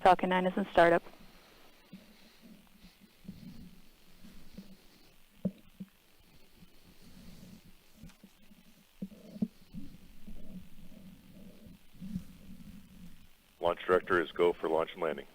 Falcon 9 is in startup. Launch director is go for launch and landing.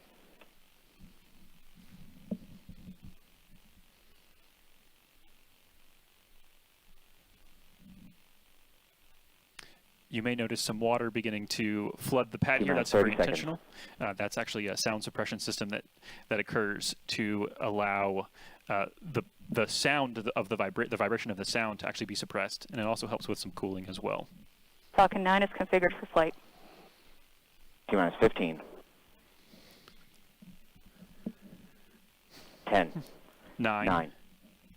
You may notice some water beginning to flood the pad here. That's very intentional. That's actually a sound suppression system that occurs to allow the sound of the vibration of the sound to actually be suppressed, and it also helps with some cooling as well. Falcon 9 is configured for flight. T-minus 15. 10. 9.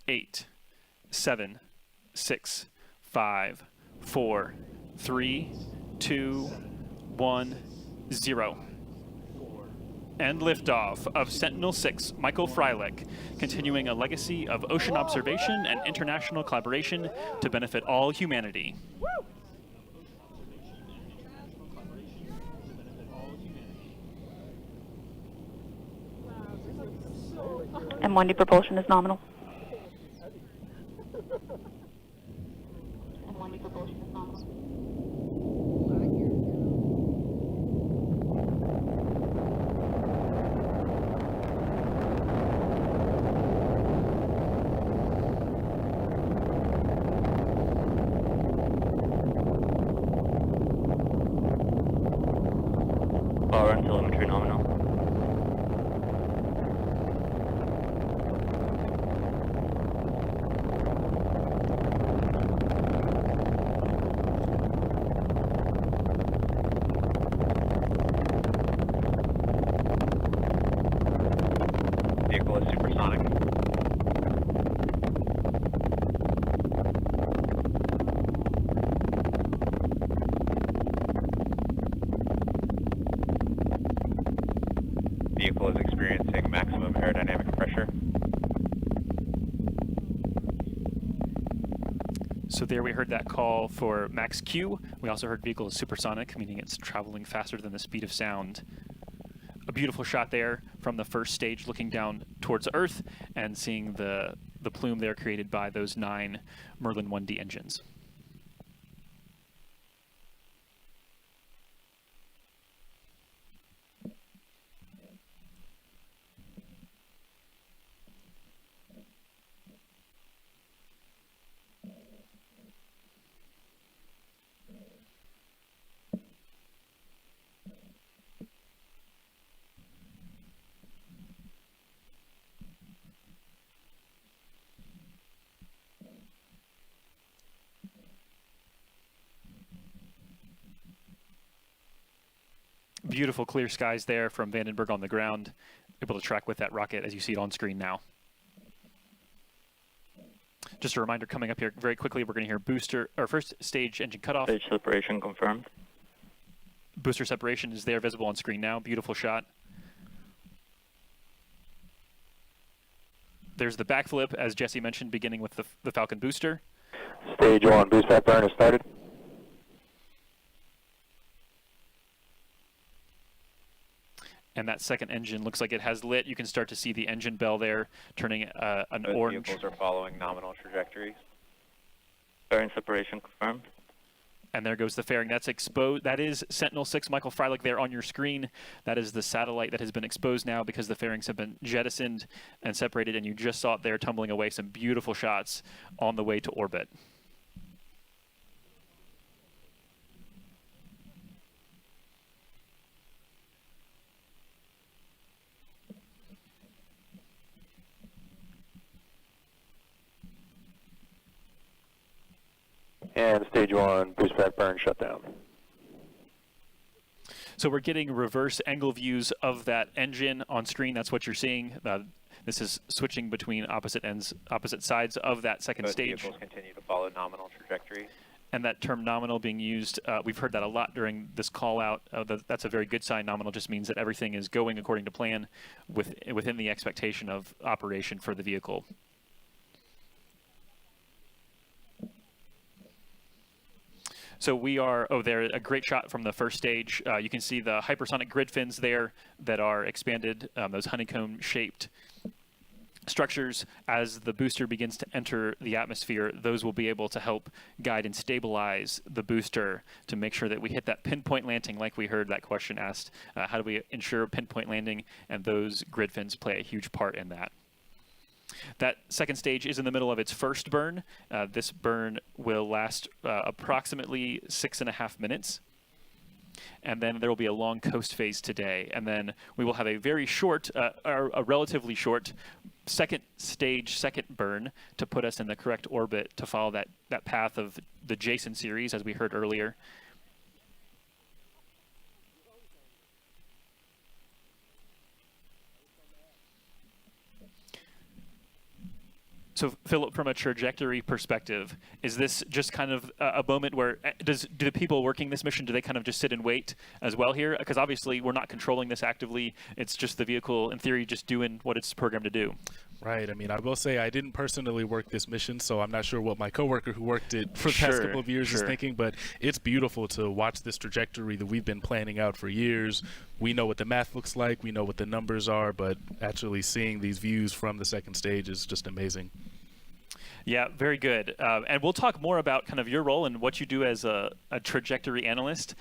8. 7. 6. 5. 4. 3, 2, 1, 0. And liftoff of Sentinel 6, Michael Freilich, continuing a legacy of ocean observation and international collaboration to benefit all humanity. M1D propulsion is nominal. M1D propulsion is nominal. Power and telemetry nominal. Vehicle is supersonic. Vehicle is experiencing maximum aerodynamic pressure. So there we heard that call for max Q. We also heard vehicle is supersonic, meaning it's traveling faster than the speed of sound. A beautiful shot there from the first stage looking down towards Earth and seeing the plume there created by those 9 Merlin 1D engines. Beautiful clear skies there from Vandenberg on the ground, able to track with that rocket as you see it on screen now. Just a reminder, coming up here very quickly, we're going to hear booster, or first stage engine cutoff. Stage separation confirmed. Booster separation is there, visible on screen now. Beautiful shot. There's the backflip, as Jesse mentioned, beginning with the Falcon booster. Stage 1, boost back burn is started. And that second engine looks like it has lit. You can start to see the engine bell there turning an orange. Vehicles are following nominal trajectories. Fairing separation confirmed. And there goes the fairing. That's exposed. That is Sentinel 6, Michael Freilich there on your screen. That is the satellite that has been exposed now because the fairings have been jettisoned and separated, and you just saw it there tumbling away. Some beautiful shots on the way to orbit. And stage 1, boost back burn shut down. So we're getting reverse angle views of that engine on screen. That's what you're seeing. This is switching between opposite sides of that second Both stage. Vehicles continue to follow nominal trajectories. And that term nominal being used, we've heard that a lot during this call out. That's a very good sign. Nominal just means that everything is going according to plan within the expectation of operation for the vehicle. So we are, oh, there, a great shot from the first stage. You can see the hypersonic grid fins there that are expanded, those honeycomb-shaped structures. As the booster begins to enter the atmosphere, those will be able to help guide and stabilize the booster to make sure that we hit that pinpoint landing like we heard that question asked. How do we ensure pinpoint landing? And those grid fins play a huge part in that. That second stage is in the middle of its first burn. This burn will last approximately 6.5 minutes. And then there will be a long coast phase today. And then we will have a very short, a relatively short second stage, second burn to put us in the correct orbit to follow that path of the Jason series, as we heard earlier. So, Philip, from a trajectory perspective, is this just kind of a moment where do the people working this mission, do they kind of just sit and wait as well here? Because obviously we're not controlling this actively. It's just the vehicle, in theory, just doing what it's programmed to do. Right. I mean, I will say I didn't personally work this mission, so I'm not sure what my coworker who worked it for the past couple of years is thinking, but it's beautiful to watch this trajectory that we've been planning out for years. We know what the math looks like, we know what the numbers are, but actually seeing these views from the second stage is just amazing. Yeah, very good. And we'll talk more about kind of your role and what you do as a trajectory analyst.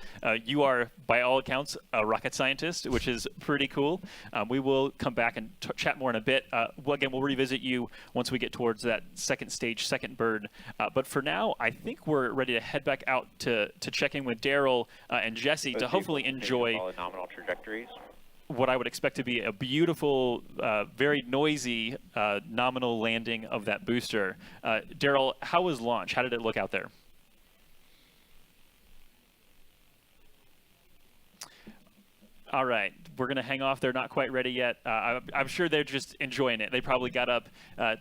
You are, by all accounts, a rocket scientist, which is pretty cool. We will come back and chat more in a bit. Again, we'll revisit you once we get towards that second stage, second burn. But for now, I think we're ready to head back out to check in with Daryl and Jesse to hopefully enjoy nominal trajectories. what I would expect to be a beautiful, very noisy nominal landing of that booster. Daryl, how was launch? How did it look out there? All right, we're going to hang off. They're not quite ready yet. I'm sure they're just enjoying it. They probably got up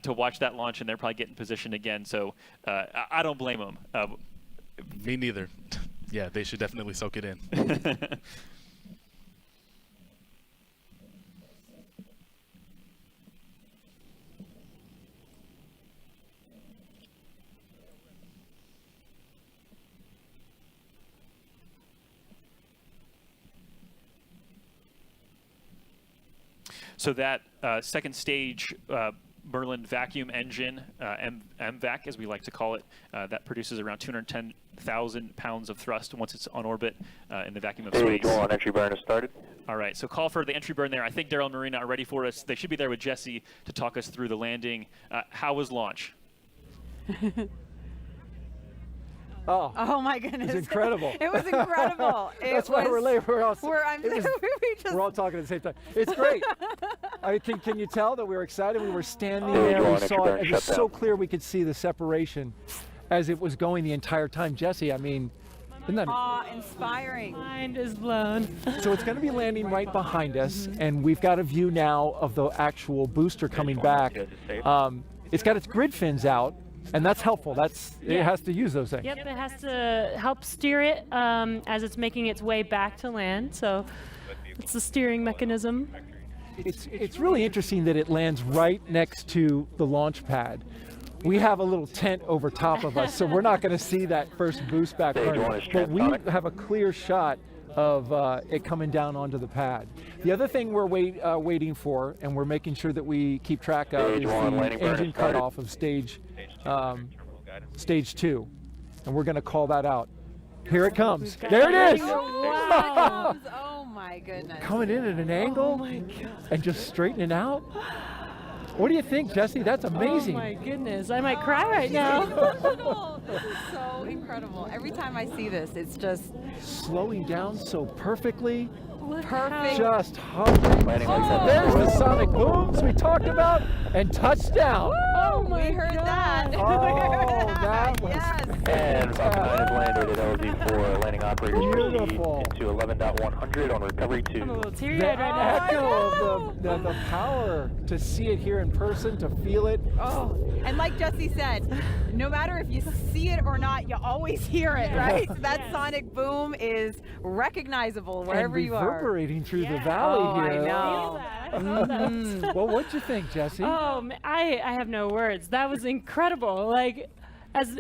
to watch that launch, and they're probably getting positioned again. So I don't blame them. Me neither. Yeah, they should definitely soak it in. So that second stage Merlin vacuum engine, MVAC as we like to call it, that produces around 210,000 pounds of thrust once it's on orbit in the vacuum of space. Stage 1 entry burn has started. All right, so call for the entry burn there. I think Daryl and Marina are ready for us. They should be there with Jesse to talk us through the landing. How was launch? Oh my goodness! It's incredible. It was incredible. That's why we're late. We're all we're all talking at the same time. It's great. Can you tell that we were excited? We were standing Stage there. 1 We saw entry it. burn It was shut so down. clear we could see the separation as it was going the entire time. Jesse, I mean, isn't that awe-inspiring? Mind is blown. so? It's going to be landing right behind us, and we've got a view now of the actual booster coming back. It's got its grid fins out. And that's helpful. It has to use those things. Yep, it has to help steer it as it's making its way back to land. So it's the steering mechanism. It's really interesting that it lands right next to the launch pad. We have a little tent over top of us, so we're not going to see that first boost back Stage burn. 1 is But we transonic. have a clear shot of it coming down onto the pad. The other thing we're waiting for, and we're making sure that we keep track of, Stage is 1 the landing burn engine has started. cutoff of stage 2. And we're going to call that out. Here it comes. There it is! Wow. Oh my goodness. Coming in at an angle and just straightening out. What do you think, Jesse? That's amazing. Oh my goodness, I might cry right now. Incredible. This is so incredible. Every time I see this, it's just Slowing down so perfectly. perfect. Just hovering. Landing like that. There's the sonic booms we talked about, and touchdown. Oh my We heard God. that. Oh, We heard that was yes. And Falcon 9 has landed at LZ4. Landing operators Beautiful. proceed into 11.100 on recovery 2. I'm a little The teary-eyed right now. echo of the power to see it here in person, to feel it. Oh, and like Jesse said, no matter if you see it or not, you always hear it, right? So that sonic boom is recognizable wherever and you are. reverberating through the valley Oh, I here. know. I feel that. Well, what'd you think, Jesse? I have no words. That was incredible. Like,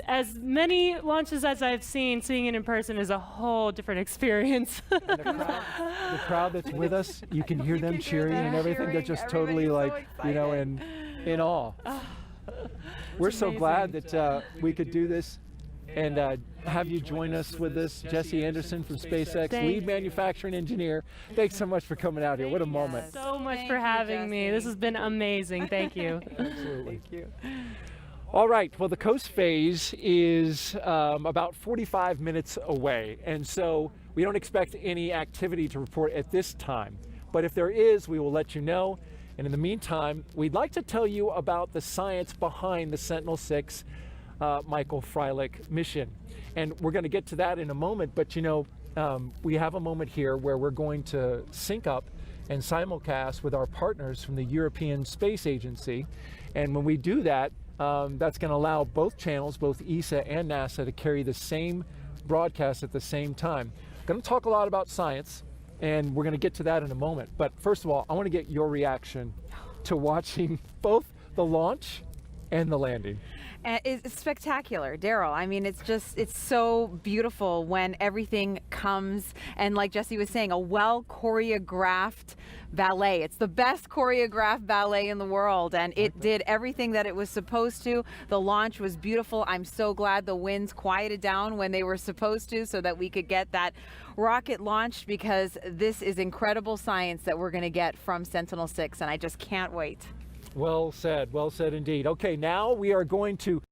as many launches as I've seen, seeing it in person is a whole different experience. And the crowd that's with us, you can hear them cheering and everything. They're just totally like, you know, in awe. We're so glad that we could do this and have you join us with this. Jesse Anderson from SpaceX, lead manufacturing engineer. Thanks so much for coming out here. What a moment. So much for having me. This has been amazing. Thank you. Absolutely. Thank you. All right, well, the coast phase is about 45 minutes away, and so we don't expect any activity to report at this time. But if there is, we will let you know. And in the meantime, we'd like to tell you about the science behind the Sentinel-6 Michael Freilich mission. And we're going to get to that in a moment, but you know, we have a moment here where we're going to sync up and simulcast with our partners from the European Space Agency. And when we do that, that's going to allow both channels, both ESA and NASA, to carry the same broadcast at the same time. Going to talk a lot about science, and we're going to get to that in a moment. But first of all, I want to get your reaction to watching both the launch and the landing. It's spectacular, Daryl. I mean, it's so beautiful when everything comes, and like Jesse was saying, a well choreographed ballet. It's the best choreographed ballet in the world, and it did everything that it was supposed to. The launch was beautiful. I'm so glad the winds quieted down when they were supposed to, so that we could get that rocket launched, because this is incredible science that we're going to get from Sentinel-6, and I just can't wait. Well said indeed. Okay, now we are going to